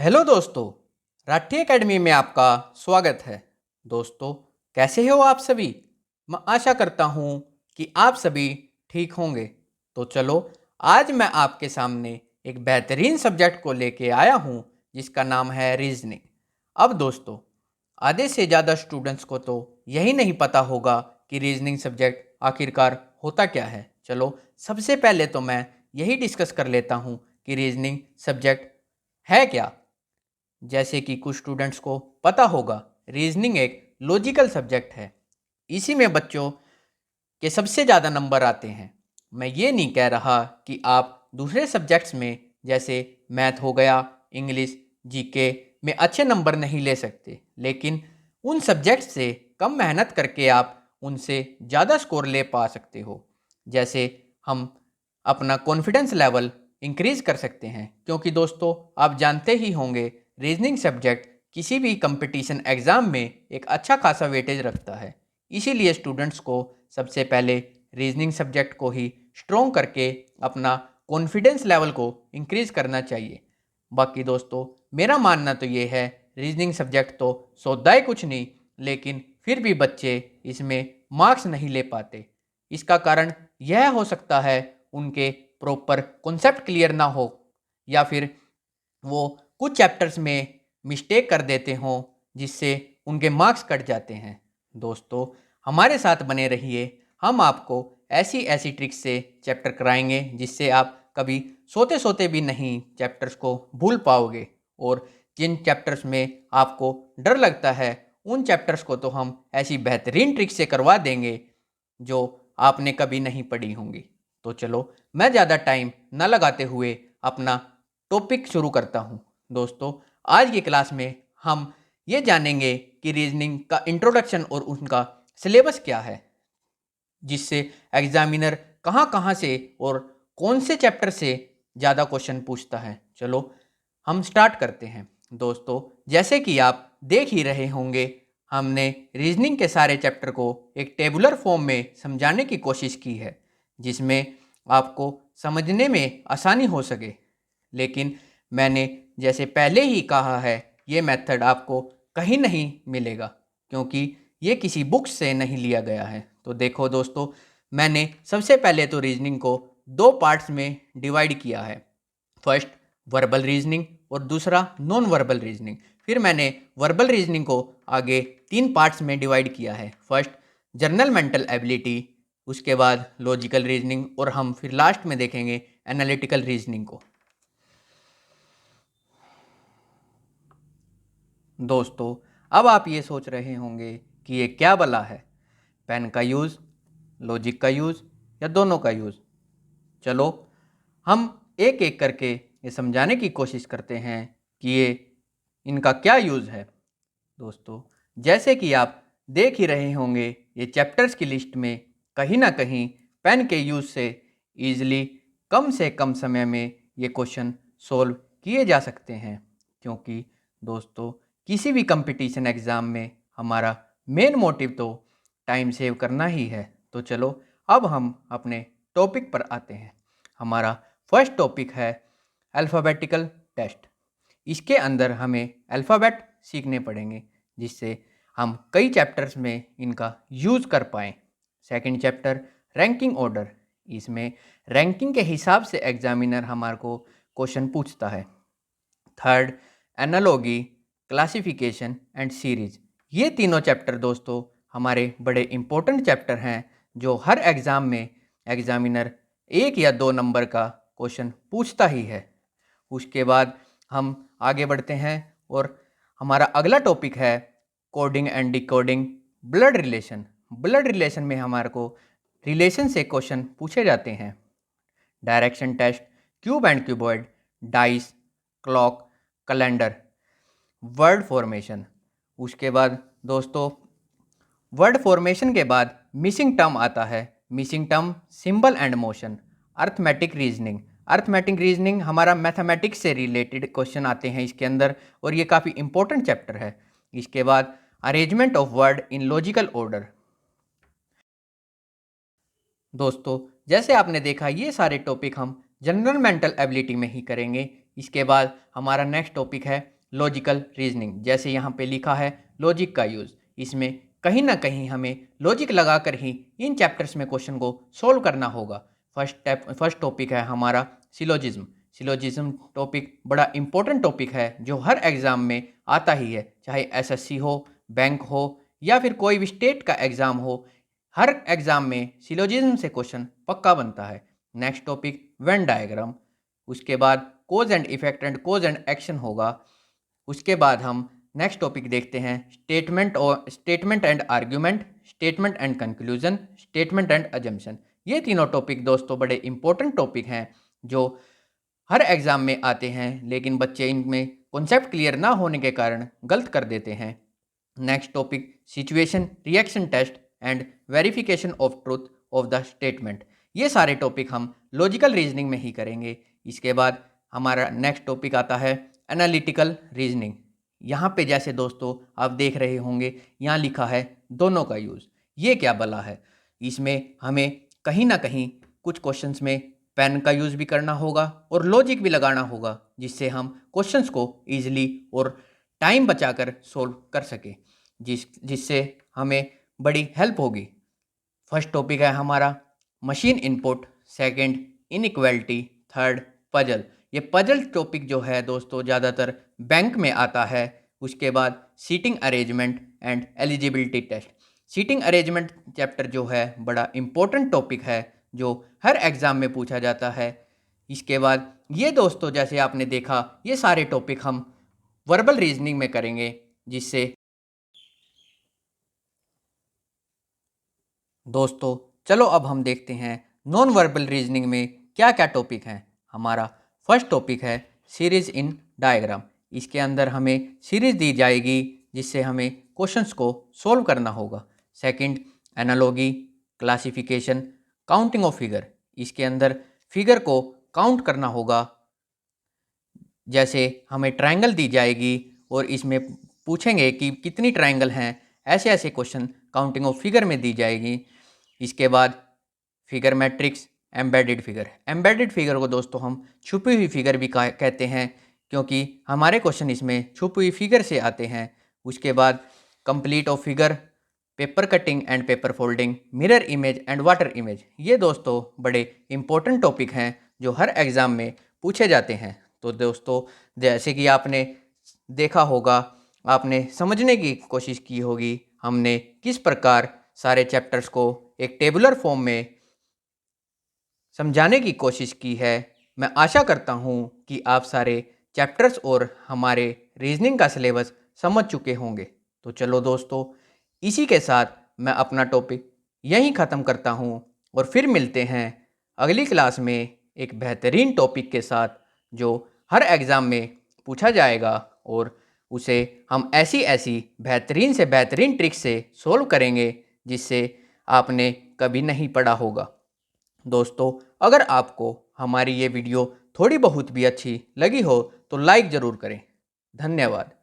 Hello दोस्तों, Rathi academy में आपका स्वागत है। दोस्तों, कैसे हो आप सभी? मैं आशा करता हूँ कि आप सभी ठीक होंगे। तो चलो, आज मैं आपके सामने एक बेहतरीन सब्जेक्ट को लेके आया हूँ जिसका नाम है रीजनिंग। अब दोस्तों, आधे से ज़्यादा स्टूडेंट्स को तो यही नहीं पता होगा कि रीजनिंग सब्जेक्ट आखिरकार होता क्या है। चलो, सबसे पहले तो मैं यही डिस्कस कर लेता हूँ कि रीजनिंग सब्जेक्ट है क्या। जैसे कि कुछ स्टूडेंट्स को पता होगा, रीजनिंग एक लॉजिकल सब्जेक्ट है। इसी में बच्चों के सबसे ज़्यादा नंबर आते हैं। मैं ये नहीं कह रहा कि आप दूसरे सब्जेक्ट्स में जैसे मैथ हो गया, इंग्लिश, जीके में अच्छे नंबर नहीं ले सकते, लेकिन उन सब्जेक्ट्स से कम मेहनत करके आप उनसे ज़्यादा स्कोर ले पा सकते हो। जैसे हम अपना कॉन्फिडेंस लेवल इंक्रीज कर सकते हैं, क्योंकि दोस्तों आप जानते ही होंगे रीजनिंग सब्जेक्ट किसी भी कंपटीशन एग्ज़ाम में एक अच्छा खासा वेटेज रखता है। इसीलिए स्टूडेंट्स को सबसे पहले रीजनिंग सब्जेक्ट को ही स्ट्रॉन्ग करके अपना कॉन्फिडेंस लेवल को इंक्रीज करना चाहिए। बाकी दोस्तों, मेरा मानना तो ये है, रीजनिंग सब्जेक्ट तो सौदा ही कुछ नहीं, लेकिन फिर भी बच्चे इसमें मार्क्स नहीं ले पाते। इसका कारण यह हो सकता है उनके प्रॉपर कॉन्सेप्ट क्लियर ना हो, या फिर वो कुछ चैप्टर्स में मिस्टेक कर देते हों, जिससे उनके मार्क्स कट जाते हैं। दोस्तों, हमारे साथ बने रहिए, हम आपको ऐसी ऐसी ट्रिक्स से चैप्टर कराएंगे जिससे आप कभी सोते सोते भी नहीं चैप्टर्स को भूल पाओगे। और जिन चैप्टर्स में आपको डर लगता है, उन चैप्टर्स को तो हम ऐसी बेहतरीन ट्रिक्स से करवा देंगे जो आपने कभी नहीं पढ़ी होंगी। तो चलो, मैं ज़्यादा टाइम न लगाते हुए अपना टॉपिक शुरू करता हूँ। दोस्तों, आज की क्लास में हम ये जानेंगे कि रीजनिंग का इंट्रोडक्शन और उनका सिलेबस क्या है, जिससे एग्जामिनर कहाँ कहाँ से और कौन से चैप्टर से ज़्यादा क्वेश्चन पूछता है। चलो, हम स्टार्ट करते हैं। दोस्तों, जैसे कि आप देख ही रहे होंगे, हमने रीजनिंग के सारे चैप्टर को एक टेबुलर फॉर्म में समझाने की कोशिश की है, जिसमें आपको समझने में आसानी हो सके। लेकिन मैंने जैसे पहले ही कहा है, ये मेथड आपको कहीं नहीं मिलेगा, क्योंकि ये किसी बुक से नहीं लिया गया है। तो देखो दोस्तों, मैंने सबसे पहले तो रीजनिंग को दो पार्ट्स में डिवाइड किया है। फर्स्ट वर्बल रीजनिंग और दूसरा नॉन वर्बल रीजनिंग। फिर मैंने वर्बल रीजनिंग को आगे तीन पार्ट्स में डिवाइड किया है। फर्स्ट जर्नल मेंटल एबिलिटी, उसके बाद लॉजिकल रीजनिंग, और हम फिर लास्ट में देखेंगे एनालिटिकल रीजनिंग को। दोस्तों, अब आप ये सोच रहे होंगे कि ये क्या भला है, पेन का यूज़, लॉजिक का यूज़ या दोनों का यूज़। चलो, हम एक एक करके ये समझाने की कोशिश करते हैं कि ये इनका क्या यूज़ है। दोस्तों, जैसे कि आप देख ही रहे होंगे, ये चैप्टर्स की लिस्ट में कहीं ना कहीं पेन के यूज़ से ईजिली कम से कम समय में ये क्वेश्चन सोल्व किए जा सकते हैं, क्योंकि दोस्तों किसी भी कंपटीशन एग्ज़ाम में हमारा मेन मोटिव तो टाइम सेव करना ही है। तो चलो, अब हम अपने टॉपिक पर आते हैं। हमारा फर्स्ट टॉपिक है अल्फ़ाबेटिकल टेस्ट। इसके अंदर हमें अल्फ़ाबेट सीखने पड़ेंगे, जिससे हम कई चैप्टर्स में इनका यूज़ कर पाएँ। Second chapter ranking order. इसमें रैंकिंग के हिसाब से एग्जामिनर हमारे को क्वेश्चन पूछता है। Third analogy, classification and series. ये तीनों चैप्टर दोस्तों हमारे बड़े इंपॉर्टेंट चैप्टर हैं, जो हर एग्ज़ाम में एग्जामिनर एक या दो नंबर का क्वेश्चन पूछता ही है। उसके बाद हम आगे बढ़ते हैं और हमारा अगला टॉपिक है coding and decoding, blood relation. Blood relation में हमारे को रिलेशन से क्वेश्चन पूछे जाते हैं। Direction test, cube and cuboid, dice, clock, calendar, word formation. उसके बाद दोस्तों वर्ड फॉर्मेशन के बाद मिसिंग टर्म आता है। Missing term, symbol and motion, arithmetic reasoning. Arithmetic reasoning हमारा मैथमेटिक्स से रिलेटेड क्वेश्चन आते हैं इसके अंदर, और ये काफ़ी इंपॉर्टेंट चैप्टर है। इसके बाद arrangement of word in logical order. दोस्तों, जैसे आपने देखा, ये सारे टॉपिक हम जनरल मेंटल एबिलिटी में ही करेंगे। इसके बाद हमारा नेक्स्ट टॉपिक है लॉजिकल रीजनिंग। जैसे यहाँ पे लिखा है लॉजिक का यूज़, इसमें कहीं ना कहीं हमें लॉजिक लगाकर ही इन चैप्टर्स में क्वेश्चन को सोल्व करना होगा। फर्स्ट टॉपिक है हमारा सिलोजिज्म। सिलोजिज्म टॉपिक बड़ा इंपॉर्टेंट टॉपिक है जो हर एग्ज़ाम में आता ही है, चाहे एसएससी हो, बैंक हो या फिर कोई भी स्टेट का एग्ज़ाम हो, हर एग्ज़ाम में सिलोजिज्म से क्वेश्चन पक्का बनता है। नेक्स्ट टॉपिक वेन डायग्राम, उसके बाद cause and effect and cause and action होगा। उसके बाद हम नेक्स्ट टॉपिक देखते हैं statement and argument, statement and conclusion, statement and assumption. ये तीनों टॉपिक दोस्तों बड़े इंपॉर्टेंट टॉपिक हैं जो हर एग्ज़ाम में आते हैं, लेकिन बच्चे इनमें कॉन्सेप्ट क्लियर ना होने के कारण गलत कर देते हैं। Next topic situation reaction test and verification of truth of the statement. ये सारे टॉपिक हम लॉजिकल रीजनिंग में ही करेंगे। इसके बाद हमारा नेक्स्ट टॉपिक आता है एनालिटिकल रीजनिंग। यहाँ पे जैसे दोस्तों आप देख रहे होंगे, यहाँ लिखा है दोनों का यूज़। ये क्या भला है? इसमें हमें कहीं ना कहीं कुछ क्वेश्चंस में पेन का यूज़ भी करना होगा और लॉजिक भी लगाना होगा, जिससे हम क्वेश्चंस को ईजिली और टाइम बचाकर सोल्व कर सकें, जिससे हमें बड़ी हेल्प होगी। फर्स्ट टॉपिक है हमारा machine input, second inequality, third puzzle. ये पजल टॉपिक जो है दोस्तों ज़्यादातर बैंक में आता है। उसके बाद seating arrangement and eligibility test. Seating arrangement chapter जो है बड़ा इंपॉर्टेंट टॉपिक है जो हर एग्ज़ाम में पूछा जाता है। इसके बाद ये दोस्तों जैसे आपने देखा, ये सारे टॉपिक हम वर्बल रीजनिंग में करेंगे, जिससे दोस्तों चलो अब हम देखते हैं नॉन वर्बल रीजनिंग में क्या क्या टॉपिक हैं। हमारा फर्स्ट टॉपिक है सीरीज़ इन डायग्राम। इसके अंदर हमें सीरीज़ दी जाएगी जिससे हमें क्वेश्चंस को सोल्व करना होगा। Second analogy, classification, counting of figure. इसके अंदर फिगर को काउंट करना होगा। जैसे हमें ट्रायंगल दी जाएगी और इसमें पूछेंगे कि कितनी ट्रायंगल हैं, ऐसे ऐसे क्वेश्चन काउंटिंग ऑफ फिगर में दी जाएगी। इसके बाद figure matrix, embedded figure. Embedded figure को दोस्तों हम छुपी हुई फिगर भी कहते हैं, क्योंकि हमारे क्वेश्चन इसमें छुपी हुई फिगर से आते हैं। उसके बाद complete of figure, paper cutting and paper folding, mirror image and water image. ये दोस्तों बड़े इंपॉर्टेंट टॉपिक हैं जो हर एग्ज़ाम में पूछे जाते हैं। तो दोस्तों जैसे कि आपने देखा होगा, आपने समझने की कोशिश की होगी हमने किस प्रकार सारे चैप्टर्स को एक टेबुलर फॉर्म में समझाने की कोशिश की है। मैं आशा करता हूँ कि आप सारे चैप्टर्स और हमारे रीजनिंग का सिलेबस समझ चुके होंगे। तो चलो दोस्तों, इसी के साथ मैं अपना टॉपिक यहीं ख़त्म करता हूँ और फिर मिलते हैं अगली क्लास में एक बेहतरीन टॉपिक के साथ जो हर एग्ज़ाम में पूछा जाएगा, और उसे हम ऐसी ऐसी बेहतरीन से बेहतरीन ट्रिक से सोल्व करेंगे जिससे आपने कभी नहीं पढ़ा होगा। दोस्तों अगर आपको हमारी ये वीडियो थोड़ी बहुत भी अच्छी लगी हो तो लाइक ज़रूर करें। धन्यवाद।